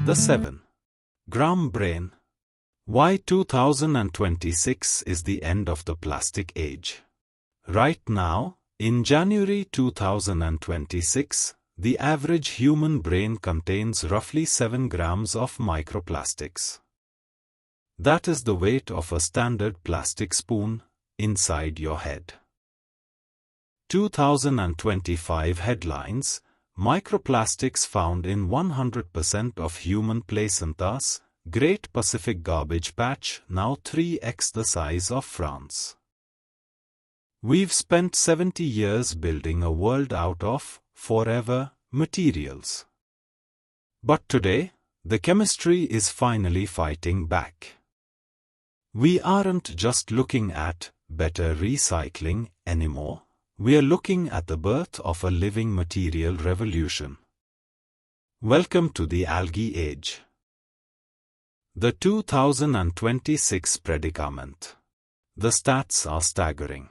The 7-gram brain. Why 2026 is the end of the plastic age? Right now, in January 2026, the average human brain contains roughly 7 grams of microplastics. That is the weight of a standard plastic spoon inside your head. 2025 headlines: Microplastics found in 100% of human placentas. Great Pacific Garbage Patch now 3x the size of France. We've spent 70 years building a world out of forever materials. But today, the chemistry is finally fighting back. We aren't just looking at better recycling anymore. We are looking at the birth of a living material revolution. Welcome to the algae age. The 2026 predicament. The stats are staggering.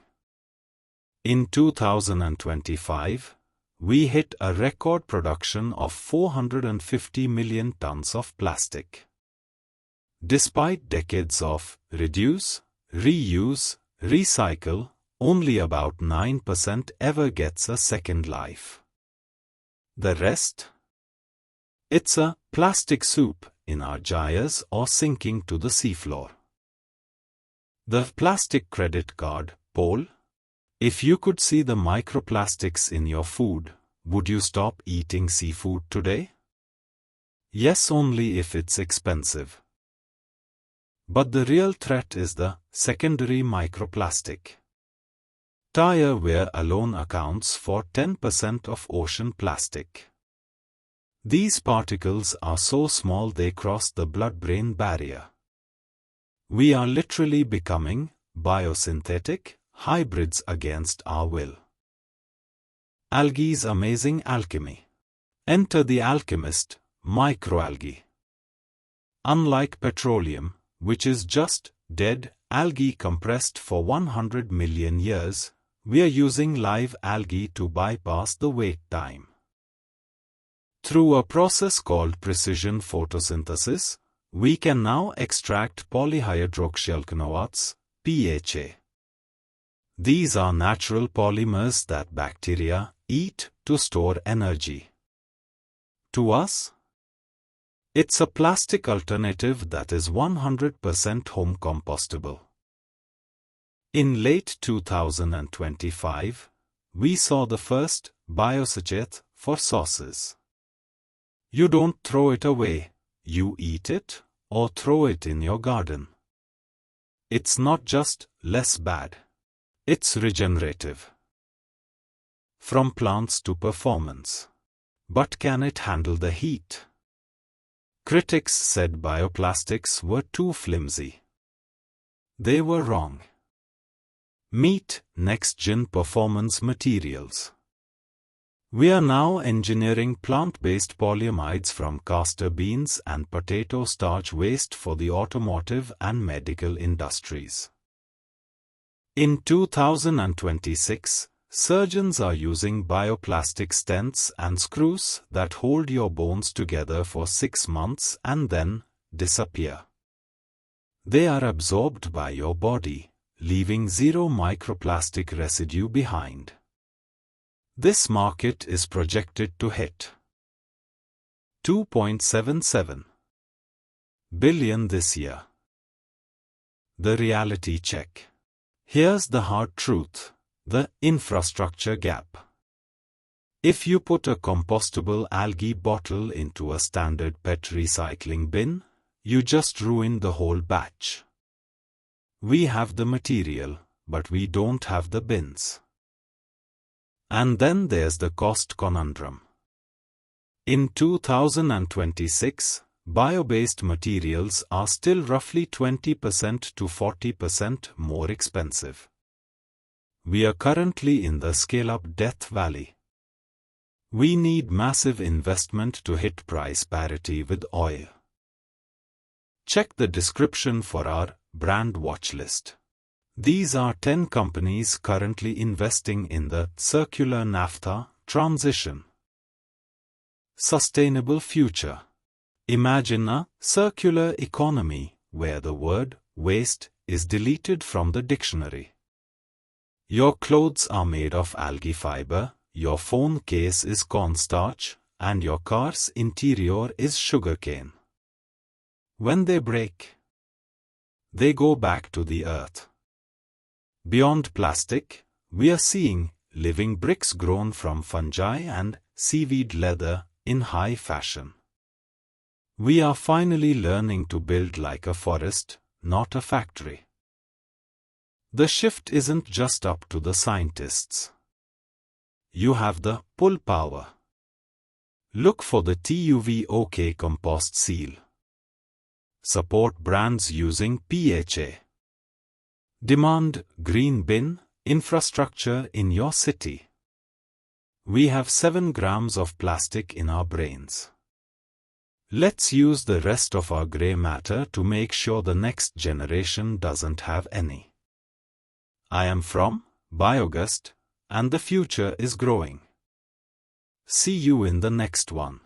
In 2025, we hit a record production of 450 million tons of plastic. Despite decades of reduce, reuse, recycle, only about 9% ever gets a second life. The rest? It's a plastic soup in our gyres or sinking to the seafloor. The plastic credit card poll. If you could see the microplastics in your food, would you stop eating seafood today? Yes, only if it's expensive. But the real threat is the secondary microplastic. Tire wear alone accounts for 10% of ocean plastic. These particles are so small they cross the blood-brain barrier. We are literally becoming biosynthetic hybrids against our will. Algae's amazing alchemy. Enter the alchemist, microalgae. Unlike petroleum, which is just dead algae compressed for 100 million years, we are using live algae to bypass the wait time. Through a process called precision photosynthesis, we can now extract polyhydroxyalkanoates, PHA. These are natural polymers that bacteria eat to store energy. To us, it's a plastic alternative that is 100% home compostable. In late 2025, we saw the first biosachet for sauces. You don't throw it away, you eat it or throw it in your garden. It's not just less bad. It's regenerative. From plants to performance. But can it handle the heat? Critics said bioplastics were too flimsy. They were wrong. Meet next-gen performance materials. We are now engineering plant-based polyamides from castor beans and potato-starch waste for the automotive and medical industries. In 2026, surgeons are using bioplastic stents and screws that hold your bones together for 6 months and then disappear. They are absorbed by your body, leaving zero microplastic residue behind. This market is projected to hit $2.77 billion this year. The reality check. Here's the hard truth, the infrastructure gap. If you put a compostable algae bottle into a standard PET recycling bin, you just ruin the whole batch. We have the material, but we don't have the bins. And then there's the cost conundrum. In 2026, bio-based materials are still roughly 20% to 40% more expensive. We are currently in the scale-up death valley. We need massive investment to hit price parity with oil. Check the description for our brand watch list. These are 10 companies currently investing in the circular naphtha transition. Sustainable future. Imagine a circular economy where the word waste is deleted from the dictionary. Your clothes are made of algae fiber, your phone case is cornstarch, and your car's interior is sugarcane. When they break, they go back to the earth. Beyond plastic, we are seeing living bricks grown from fungi and seaweed leather in high fashion. We are finally learning to build like a forest, not a factory. The shift isn't just up to the scientists. You have the pull power. Look for the TUV-OK compost seal. Support brands using PHA. Demand green bin infrastructure in your city. We have 7 grams of plastic in our brains. Let's use the rest of our grey matter to make sure the next generation doesn't have any. I am from BioAaugust, and the future is growing. See you in the next one.